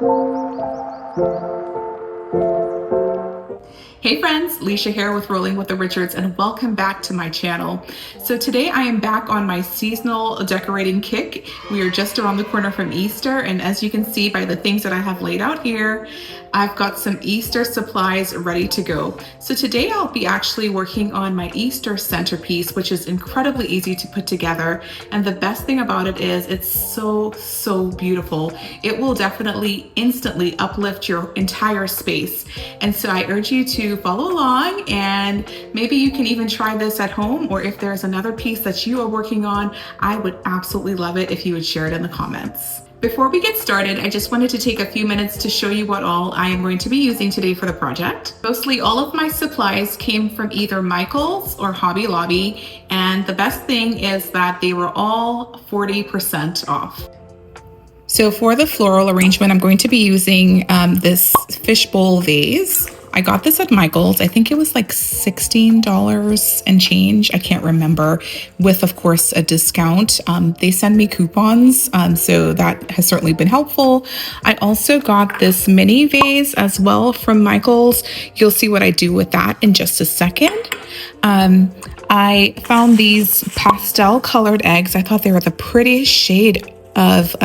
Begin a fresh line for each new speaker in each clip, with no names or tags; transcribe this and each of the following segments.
Hey friends, Leisha here with Rolling with the Richards, and welcome back to my channel. So today I am back on my seasonal decorating kick. We are just around the corner from Easter, and as you can see by the things that I have laid out here, I've got some Easter supplies ready to go. So today I'll be actually working on my Easter centerpiece, which is incredibly easy to put together. And the best thing about it is it's so beautiful. It will definitely instantly uplift your entire space. And so I urge you to follow along, and maybe you can even try this at home, or if there's another piece that you are working on, I would absolutely love it if you would share it in the comments. Before we get started, I just wanted to take a few minutes to show you what all I am going to be using today for the project. Mostly all of my supplies came from either Michael's or Hobby Lobby, and the best thing is that they were all 40% off. So for the floral arrangement, I'm going to be using this fishbowl vase. I got this at Michael's. I think it was like $16 and change. I can't remember, with of course a discount. They send me coupons, so that has certainly been helpful. I also got this mini vase as well from Michael's. You'll see what I do with that in just a second. I found these pastel colored eggs. I thought they were the prettiest shade of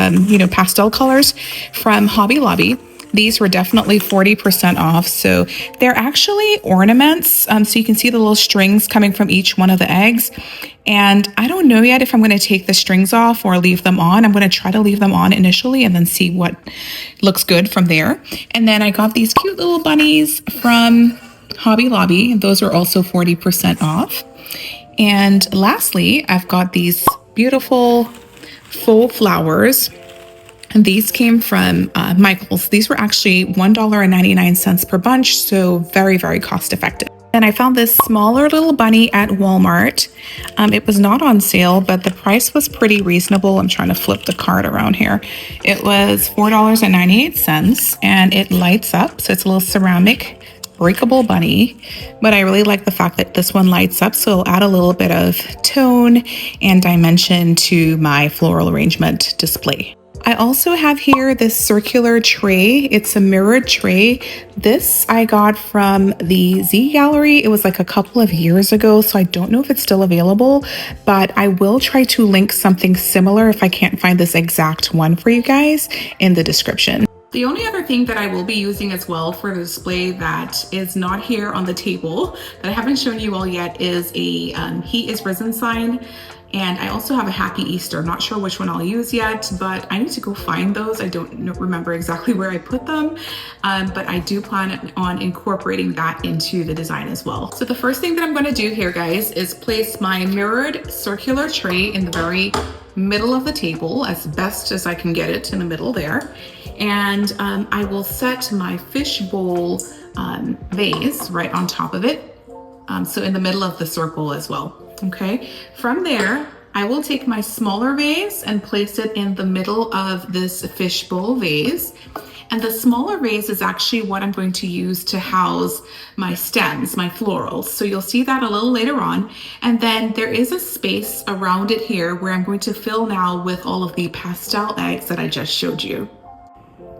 pastel colors from Hobby Lobby. These were definitely 40% off. So they're actually ornaments. So you can see the little strings coming from each one of the eggs. And I don't know yet if I'm going to take the strings off or leave them on. I'm going to try to leave them on initially and then see what looks good from there. And then I got these cute little bunnies from Hobby Lobby. Those are also 40% off. And lastly, I've got these beautiful faux flowers. And these came from Michael's. These were actually $1.99 per bunch, so very cost effective. And I found this smaller little bunny at Walmart. It was not on sale, but the price was pretty reasonable. I'm trying to flip the card around here. It was $4.98, and it lights up. So it's a little ceramic breakable bunny, but I really like the fact that this one lights up, so it'll add a little bit of tone and dimension to my floral arrangement display. I also have here this circular tray. It's a mirrored tray. This I got from the Z Gallery. It was like a couple of years ago, so I don't know if it's still available, but I will try to link something similar if I can't find this exact one for you guys in the description. The only other thing that I will be using as well for the display that is not here on the table that I haven't shown you all yet is a He is Risen sign. And I also have a Happy Easter. I'm not sure which one I'll use yet, but I need to go find those. I don't remember exactly where I put them, but I do plan on incorporating that into the design as well. So the first thing that I'm gonna do here, guys, is place my mirrored circular tray in the very middle of the table, as best as I can get it in the middle there. And I will set my fishbowl vase right on top of it. So in the middle of the circle as well. Okay, from there, I will take my smaller vase and place it in the middle of this fishbowl vase. And the smaller vase is actually what I'm going to use to house my stems, my florals. So you'll see that a little later on. And then there is a space around it here where I'm going to fill now with all of the pastel eggs that I just showed you.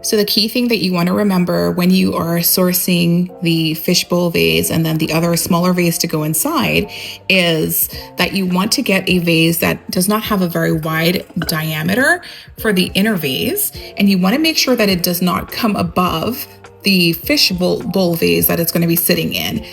So the key thing that you want to remember when you are sourcing the fishbowl vase and then the other smaller vase to go inside is that you want to get a vase that does not have a very wide diameter for the inner vase, and you want to make sure that it does not come above the fishbowl vase that it's going to be sitting in.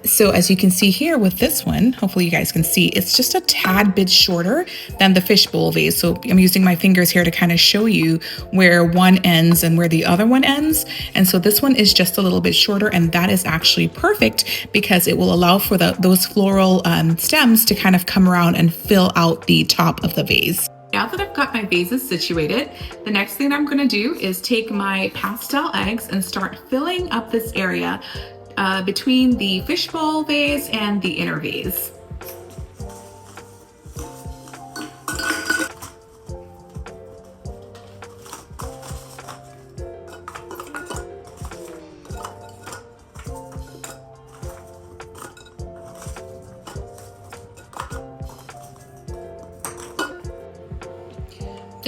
So as you can see here with this one, hopefully you guys can see, it's just a tad bit shorter than the fishbowl vase. So I'm using my fingers here to kind of show you where one ends and where the other one ends. And so this one is just a little bit shorter, and that is actually perfect because it will allow for those floral stems to kind of come around and fill out the top of the vase. Now that I've got my vases situated, the next thing I'm gonna do is take my pastel eggs and start filling up this area between the fishbowl vase and the inner vase.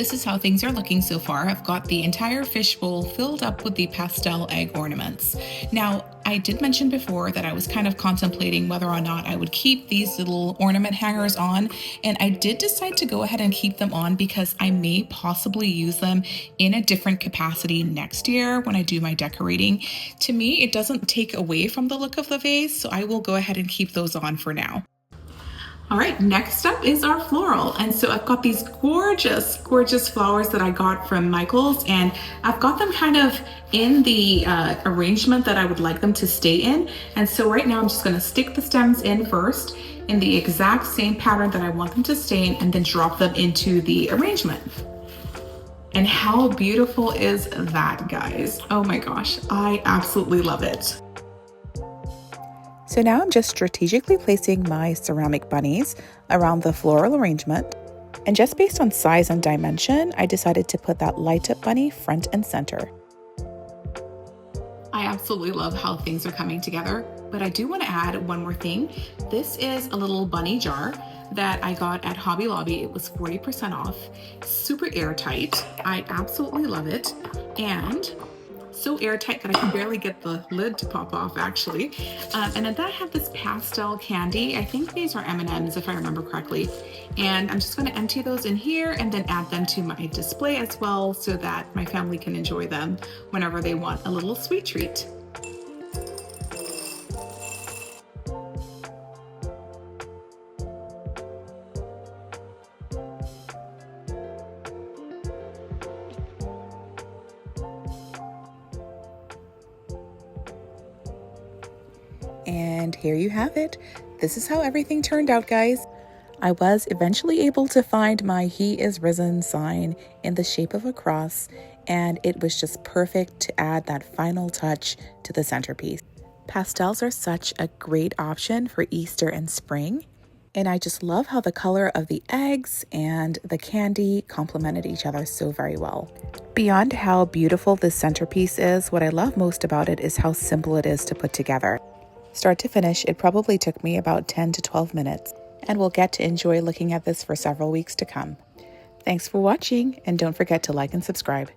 this is how things are looking so far. I've got the entire fishbowl filled up with the pastel egg ornaments. Now, I did mention before that I was kind of contemplating whether or not I would keep these little ornament hangers on, and I did decide to go ahead and keep them on because I may possibly use them in a different capacity next year when I do my decorating. To me, it doesn't take away from the look of the vase, so I will go ahead and keep those on for now. All right, next up is our floral. And so I've got these gorgeous, gorgeous flowers that I got from Michael's, and I've got them kind of in the arrangement that I would like them to stay in. And so right now I'm just gonna stick the stems in first in the exact same pattern that I want them to stay in, and then drop them into the arrangement. And how beautiful is that, guys? Oh my gosh, I absolutely love it.
So now I'm just strategically placing my ceramic bunnies around the floral arrangement. And just based on size and dimension, I decided to put that light up bunny front and center.
I absolutely love how things are coming together, but I do want to add one more thing. This is a little bunny jar that I got at Hobby Lobby. It was 40% off, super airtight. I absolutely love it. And so airtight that I can barely get the lid to pop off, actually. And then I have this pastel candy. I think these are M&Ms if I remember correctly. And I'm just going to empty those in here and then add them to my display as well so that my family can enjoy them whenever they want a little sweet treat.
And here you have it. This is how everything turned out, guys. I was eventually able to find my He is Risen sign in the shape of a cross, and it was just perfect to add that final touch to the centerpiece. Pastels are such a great option for Easter and spring, and I just love how the color of the eggs and the candy complemented each other so very well. Beyond how beautiful this centerpiece is, what I love most about it is how simple it is to put together. Start to finish, it probably took me about 10 to 12 minutes, and we'll get to enjoy looking at this for several weeks to come. Thanks for watching, and don't forget to like and subscribe.